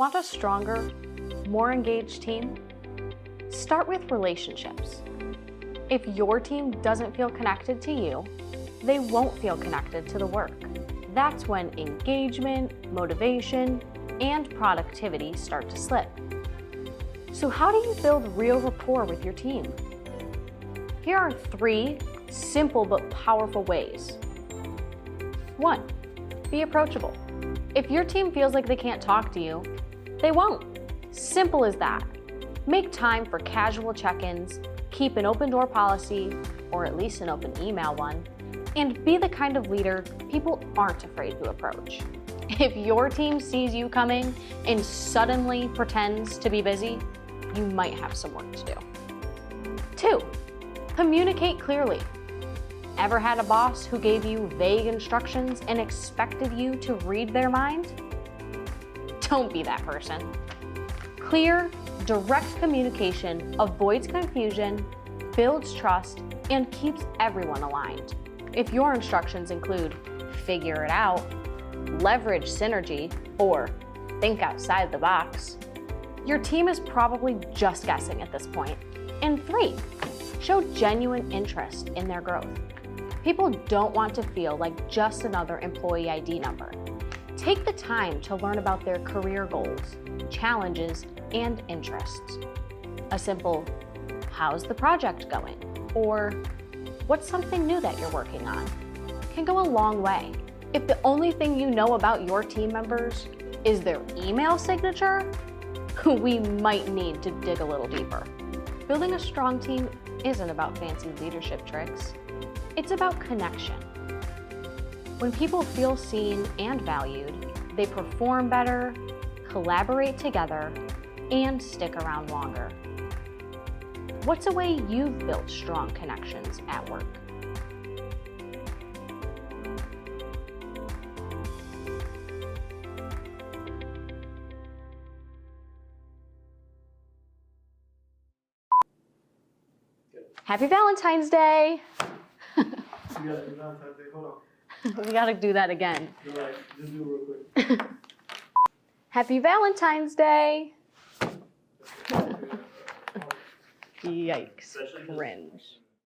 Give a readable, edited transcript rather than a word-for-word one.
Want a stronger, more engaged team? Start with relationships. If your team doesn't feel connected to you, they won't feel connected to the work. That's when engagement, motivation, and productivity start to slip. So how do you build real rapport with your team? Here are 3 simple but powerful ways. 1, be approachable. If your team feels like they can't talk to you, they won't. Simple as that. Make time for casual check-ins, keep an open door policy, or at least an open email one, and be the kind of leader people aren't afraid to approach. If your team sees you coming and suddenly pretends to be busy, you might have some work to do. 2, communicate clearly. Ever had a boss who gave you vague instructions and expected you to read their mind? Don't be that person. Clear, direct communication avoids confusion, builds trust, and keeps everyone aligned. If your instructions include figure it out, leverage synergy, or think outside the box, your team is probably just guessing at this point. And 3, show genuine interest in their growth. People don't want to feel like just another employee ID number. Take the time to learn about their career goals, challenges, and interests. A simple, how's the project going? Or what's something new that you're working on? Can go a long way. If the only thing you know about your team members is their email signature, we might need to dig a little deeper. Building a strong team isn't about fancy leadership tricks. It's about connection. When people feel seen and valued, they perform better, collaborate together, and stick around longer. What's a way you've built strong connections at work? Happy Valentine's Day! We gotta do that again. You're right. Just do it real quick. Happy Valentine's Day! Yikes. Cringe.